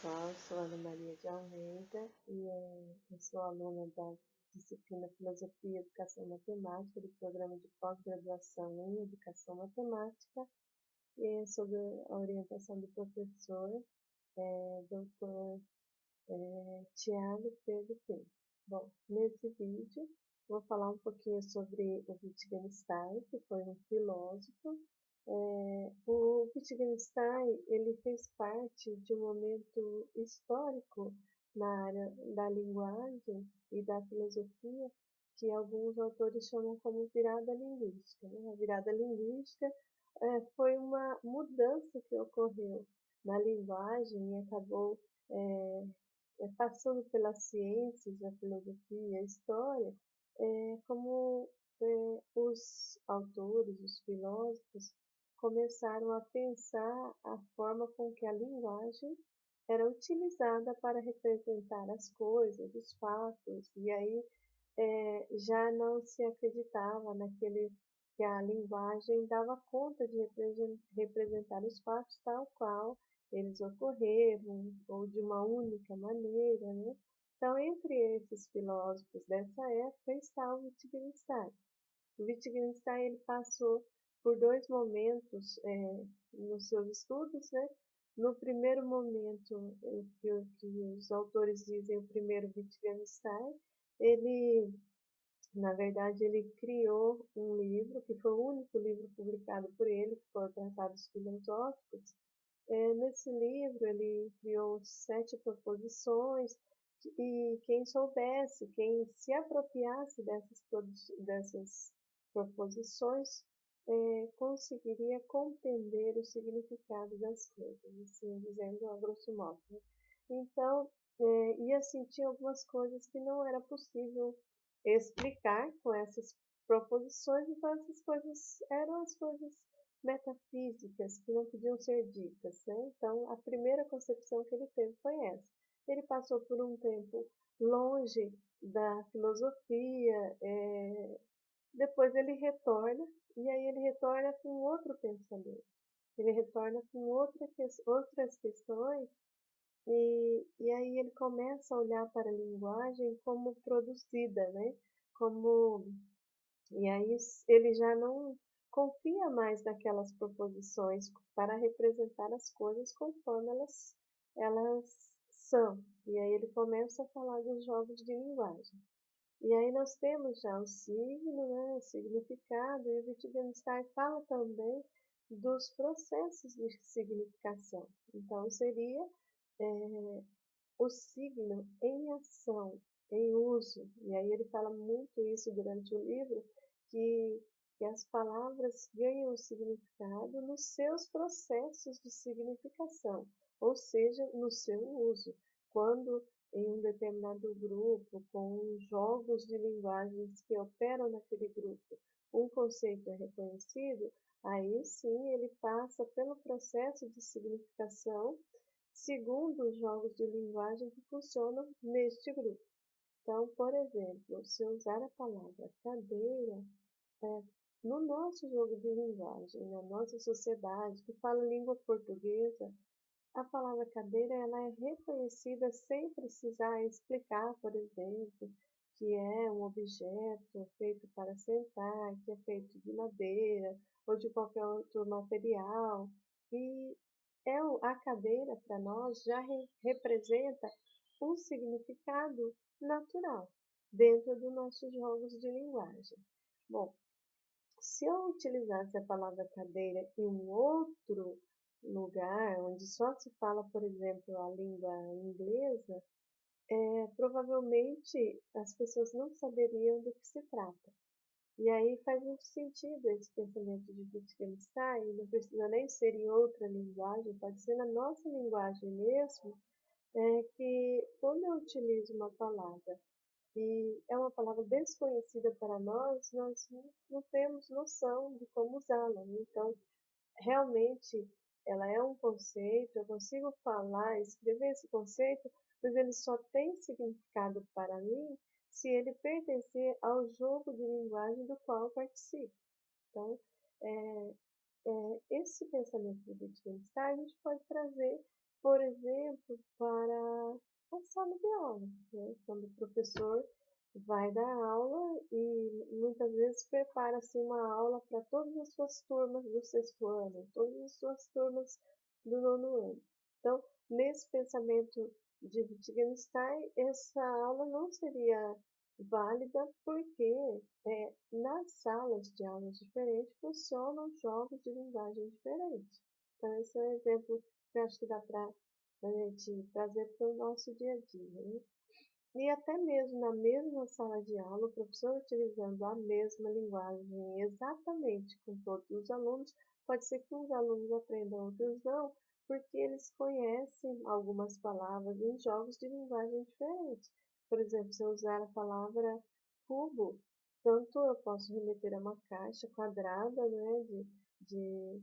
Olá, eu sou Ana Maria de Almeida e eu sou aluna da disciplina Filosofia e Educação Matemática do programa de pós-graduação em Educação Matemática e sob a orientação do professor Dr. Tiago Pedro Pinto. Bom, nesse vídeo vou falar um pouquinho sobre o Wittgenstein, que foi um filósofo. O Wittgenstein ele fez parte de um momento histórico na área da linguagem e da filosofia que alguns autores chamam como virada linguística, né? A virada linguística foi uma mudança que ocorreu na linguagem e acabou passando pelas ciências, a filosofia, a história, como os autores, os filósofos, começaram a pensar a forma com que a linguagem era utilizada para representar as coisas, os fatos, e aí já não se acreditava naquele que a linguagem dava conta de representar os fatos tal qual eles ocorreram, ou de uma única maneira, né? Então, entre esses filósofos dessa época está o Wittgenstein. O Wittgenstein ele passou por dois momentos nos seus estudos, né? No primeiro momento, que os autores dizem o primeiro Wittgenstein, ele na verdade, ele criou um livro, que foi o único livro publicado por ele, que foi o Tratados Filosóficos. Nesse livro, ele criou 7 proposições, e quem soubesse, quem se apropriasse dessas proposições, conseguiria compreender o significado das coisas, assim dizendo a grosso modo, né? Então, e assim, tinha algumas coisas que não era possível explicar com essas proposições, então essas coisas eram as coisas metafísicas que não podiam ser ditas, né? Então, a primeira concepção que ele teve foi essa. Ele passou por um tempo longe da filosofia, depois ele retorna, e aí ele retorna com outro pensamento. Ele retorna com outras questões, e aí ele começa a olhar para a linguagem como produzida, né? Como e aí ele já não confia mais naquelas proposições para representar as coisas conforme elas são. E aí ele começa a falar dos jogos de linguagem. E aí nós temos já o signo, né, o significado, e o Wittgenstein fala também dos processos de significação. Então seria o signo em ação, em uso. E aí ele fala muito isso durante o livro, que, que as palavras ganham o significado nos seus processos de significação, ou seja, no seu uso. Quando em um determinado grupo, com jogos de linguagens que operam naquele grupo, um conceito é reconhecido, aí sim ele passa pelo processo de significação segundo os jogos de linguagem que funcionam neste grupo. Então, por exemplo, se eu usar a palavra cadeira, é, no nosso jogo de linguagem, na nossa sociedade que fala língua portuguesa, a palavra cadeira ela é reconhecida sem precisar explicar, por exemplo, que é um objeto feito para sentar, que é feito de madeira ou de qualquer outro material. E a cadeira para nós já representa um significado natural dentro dos nossos jogos de linguagem. Bom, se eu utilizasse a palavra cadeira em um outro lugar, onde só se fala, por exemplo, a língua inglesa, provavelmente as pessoas não saberiam do que se trata. E aí faz muito sentido esse pensamento de Wittgenstein, não precisa nem ser em outra linguagem, pode ser na nossa linguagem mesmo, que quando eu utilizo uma palavra e é uma palavra desconhecida para nós, nós não temos noção de como usá-la. Então, realmente, ela é um conceito, eu consigo falar, escrever esse conceito, mas ele só tem significado para mim se ele pertencer ao jogo de linguagem do qual eu participo. Então, esse pensamento do Wittgenstein a gente pode trazer por exemplo, para a sala de aula, né? Quando o professor vai dar aula e muitas vezes prepara assim, uma aula para todas as suas turmas do sexto ano, todas as suas turmas do nono ano. Então, nesse pensamento de Wittgenstein, essa aula não seria válida porque nas salas de aulas diferentes funcionam jogos de linguagem diferentes. Então, esse é um exemplo que eu acho que dá para a gente trazer para o nosso dia a dia, né? E até mesmo na mesma sala de aula, o professor utilizando a mesma linguagem exatamente com todos os alunos, pode ser que uns alunos aprendam, outros não, porque eles conhecem algumas palavras em jogos de linguagem diferentes. Por exemplo, se eu usar a palavra cubo, tanto eu posso remeter a uma caixa quadrada, né, de,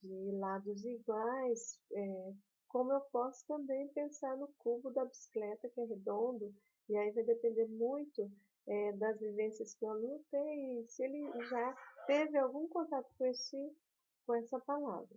de lados iguais, como eu posso também pensar no cubo da bicicleta, que é redondo, e aí vai depender muito das vivências que o aluno tem e se ele já teve algum contato com essa palavra.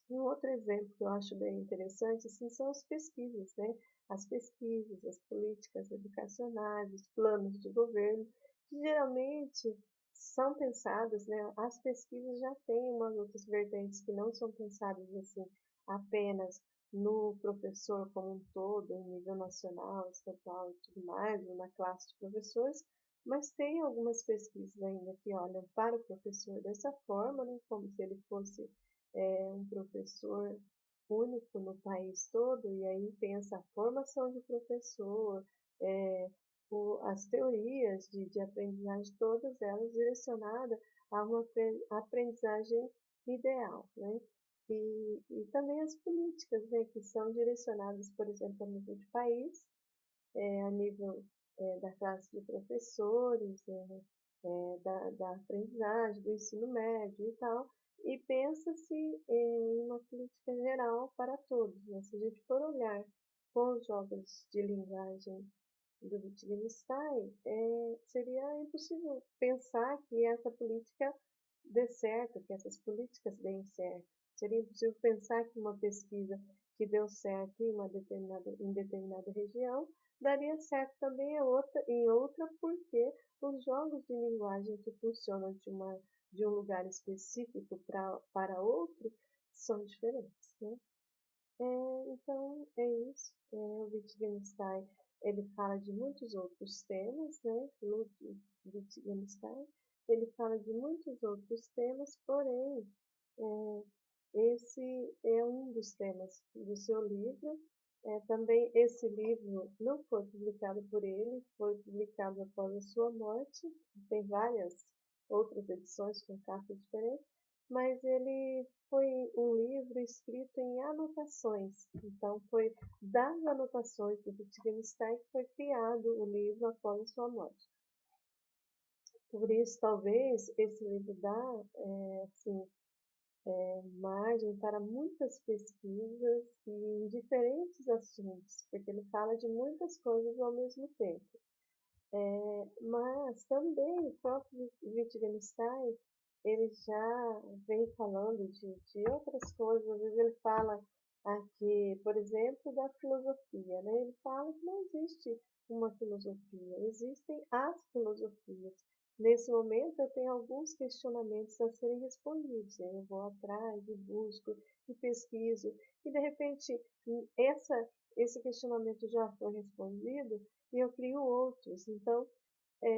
Um outro exemplo que eu acho bem interessante assim, são as pesquisas, né? As pesquisas, as políticas educacionais, os planos de governo, que geralmente são pensadas, né? As pesquisas já têm umas outras vertentes que não são pensadas assim apenas no professor como um todo, em nível nacional, estadual e tudo mais, ou na classe de professores, mas tem algumas pesquisas ainda que olham para o professor dessa forma, né? Como se ele fosse um professor único no país todo, e aí pensa a formação de professor, é, as teorias de aprendizagem, todas elas direcionadas a uma aprendizagem ideal, né? E também as políticas, né, que são direcionadas, por exemplo, a nível de país, a nível da classe de professores, da aprendizagem, do ensino médio e tal, e pensa-se em uma política geral para todos. Né? Se a gente for olhar com os jogos de linguagem do Wittgenstein, seria impossível pensar que essa política dê certo, que essas políticas deem certo. Seria impossível pensar que uma pesquisa que deu certo em determinada região daria certo também em outra, porque os jogos de linguagem que funcionam de um lugar específico para outro são diferentes. Né? Então, é isso. O Wittgenstein ele fala de muitos outros temas, né? Ludwig Wittgenstein, ele fala de muitos outros temas, porém, é, esse é um dos temas do seu livro. Também esse livro não foi publicado por ele, foi publicado após a sua morte. Tem várias outras edições com capas diferentes, mas ele foi um livro escrito em anotações. Então, foi das anotações do Wittgenstein que foi criado o livro após a sua morte. Por isso, talvez, esse livro dá assim, margem para muitas pesquisas e em diferentes assuntos, porque ele fala de muitas coisas ao mesmo tempo. Mas também o próprio Wittgenstein ele já vem falando de outras coisas. Às vezes ele fala aqui, por exemplo, da filosofia. Né? Ele fala que não existe uma filosofia, existem as filosofias. Nesse momento eu tenho alguns questionamentos a serem respondidos. Eu vou atrás e busco e pesquiso e de repente esse questionamento já foi respondido e eu crio outros. Então,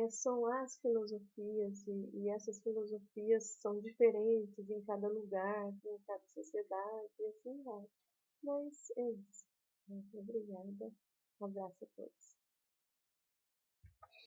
são as filosofias e essas filosofias são diferentes em cada lugar, em cada sociedade e assim vai. Mas é isso. Muito obrigada. Um abraço a todos.